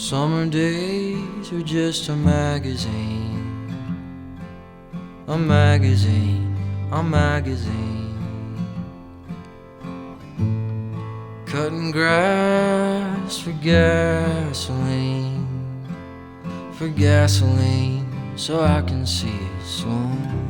Summer days are just a magazine, a magazine, a magazine. Cutting grass for gasoline, so I can see it soon.